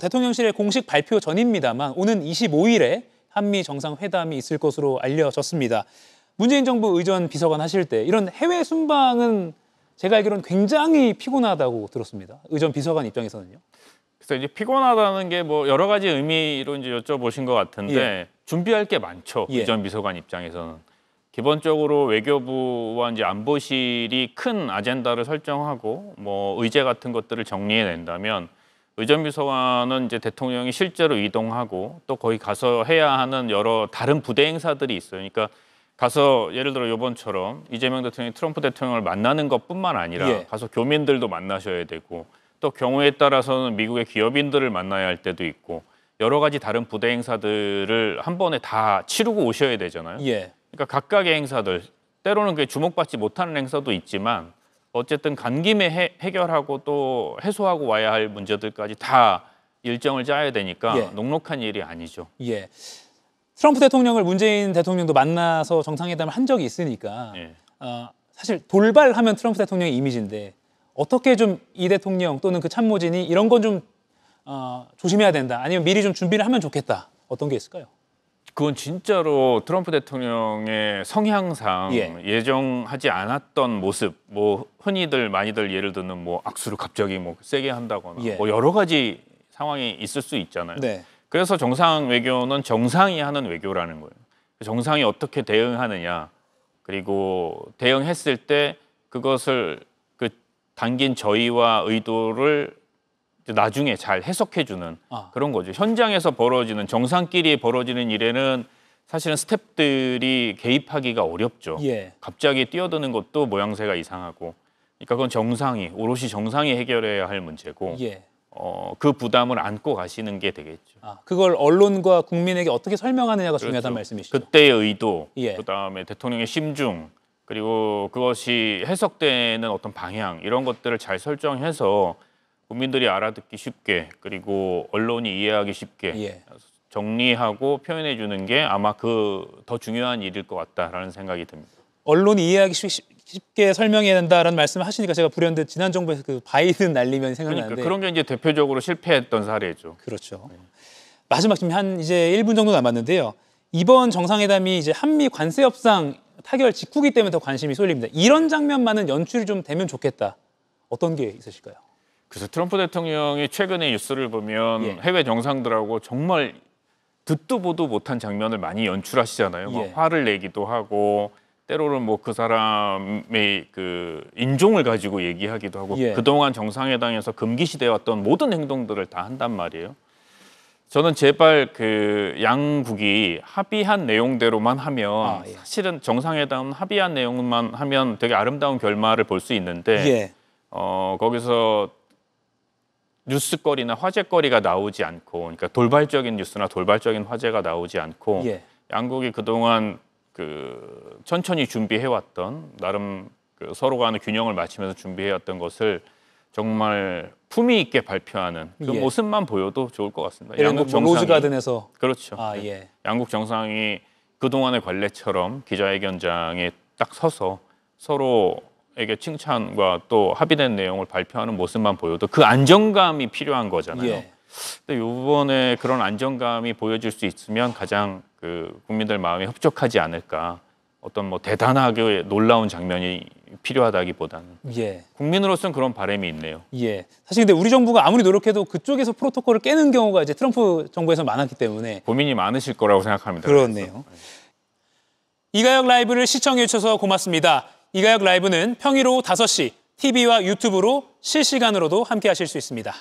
대통령실의 공식 발표 전입니다만 오는 25일에 한미 정상회담이 있을 것으로 알려졌습니다. 문재인 정부 의전 비서관 하실 때 이런 해외 순방은 제가 알기로는 굉장히 피곤하다고 들었습니다. 의전 비서관 입장에서는요. 그래서 이제 피곤하다는 게 뭐 여러 가지 의미로 이제 여쭤보신 것 같은데 예. 준비할 게 많죠. 예. 의전 비서관 입장에서는. 기본적으로 외교부와 이제 안보실이 큰 아젠다를 설정하고 뭐 의제 같은 것들을 정리해낸다면 의전 비서관은 이제 대통령이 실제로 이동하고 또 거기 가서 해야 하는 여러 다른 부대 행사들이 있어요. 그러니까 가서 예를 들어 이번처럼 이재명 대통령이 트럼프 대통령을 만나는 것뿐만 아니라 예. 가서 교민들도 만나셔야 되고 또 경우에 따라서는 미국의 기업인들을 만나야 할 때도 있고 여러 가지 다른 부대 행사들을 한 번에 다 치르고 오셔야 되잖아요. 예. 그러니까 각각의 행사들 때로는 그게 주목받지 못하는 행사도 있지만 어쨌든 간 김에 해결하고 또 해소하고 와야 할 문제들까지 다 일정을 짜야 되니까 예. 녹록한 일이 아니죠. 예. 트럼프 대통령을 문재인 대통령도 만나서 정상회담을 한 적이 있으니까 예. 사실 돌발하면 트럼프 대통령의 이미지인데 어떻게 좀 이 대통령 또는 그 참모진이 이런 건 좀 조심해야 된다. 아니면 미리 좀 준비를 하면 좋겠다. 어떤 게 있을까요? 그건 진짜로 트럼프 대통령의 성향상 예. 예정하지 않았던 모습, 뭐 흔히들 많이들 예를 들면 뭐 악수를 갑자기 뭐 세게 한다거나 예. 뭐 여러 가지 상황이 있을 수 있잖아요. 네. 그래서 정상 외교는 정상이 하는 외교라는 거예요. 정상이 어떻게 대응하느냐, 그리고 대응했을 때 그것을 그 담긴 저희와 의도를 나중에 잘 해석해주는 그런 거죠. 현장에서 벌어지는 정상끼리 벌어지는 일에는 사실은 스태프들이 개입하기가 어렵죠. 예. 갑자기 뛰어드는 것도 모양새가 이상하고, 그러니까 그건 정상이 오롯이 정상이 해결해야 할 문제고, 예. 그 부담을 안고 가시는 게 되겠죠. 그걸 언론과 국민에게 어떻게 설명하느냐가 중요하다는 말씀이시죠. 그때의 의도, 예. 그다음에 대통령의 심중, 그리고 그것이 해석되는 어떤 방향 이런 것들을 잘 설정해서 국민들이 알아듣기 쉽게 그리고 언론이 이해하기 쉽게 예. 정리하고 표현해 주는 게 아마 그 더 중요한 일일 것 같다라는 생각이 듭니다. 언론이 이해하기 쉽게 설명해야 된다라는 말씀을 하시니까 제가 불현듯 지난 정부에서 그 바이든 날리면 생각나는데 그러니까 그런 게 이제 대표적으로 실패했던 사례죠. 그렇죠. 마지막 지금 한 이제 1분 정도 남았는데요. 이번 정상회담이 이제 한미 관세 협상 타결 직후기 때문에 더 관심이 쏠립니다. 이런 장면만은 연출이 좀 되면 좋겠다. 어떤 게 있으실까요? 그래서 트럼프 대통령이 최근에 뉴스를 보면 예. 해외 정상들하고 정말 듣도 보도 못한 장면을 많이 연출하시잖아요. 막 예. 화를 내기도 하고 때로는 뭐 그 사람의 그 인종을 가지고 얘기하기도 하고 예. 그동안 정상회담에서 금기시돼 왔던 모든 행동들을 다 한단 말이에요. 저는 제발 그 양국이 합의한 내용대로만 하면 예. 사실은 정상회담 합의한 내용만 하면 되게 아름다운 결말을 볼 수 있는데 예. 거기서 뉴스거리나 화제거리가 나오지 않고, 그러니까 돌발적인 뉴스나 돌발적인 화제가 나오지 않고 예. 양국이 그동안 그 천천히 준비해왔던 나름 그 서로 간의 균형을 맞추면서 준비해왔던 것을 정말 품위 있게 발표하는 그 예. 모습만 보여도 좋을 것 같습니다. 양국 정상이 로즈가든에서 그렇죠. 예. 양국 정상이 그동안의 관례처럼 기자회견장에 딱 서서 서로에게 칭찬과 또 합의된 내용을 발표하는 모습만 보여도 그 안정감이 필요한 거잖아요. 예. 근데 이번에 그런 안정감이 보여질 수 있으면 가장 그 국민들 마음이 흡족하지 않을까. 어떤 뭐 대단하게 놀라운 장면이 필요하다기보다는 예. 국민으로서는 그런 바람이 있네요. 예. 사실 근데 우리 정부가 아무리 노력해도 그쪽에서 프로토콜을 깨는 경우가 이제 트럼프 정부에서 많았기 때문에 고민이 많으실 거라고 생각합니다. 그렇네요. 이가혁 라이브를 시청해 주셔서 고맙습니다. 이가혁 라이브는 평일 오후 5시 TV와 유튜브로 실시간으로도 함께 하실 수 있습니다.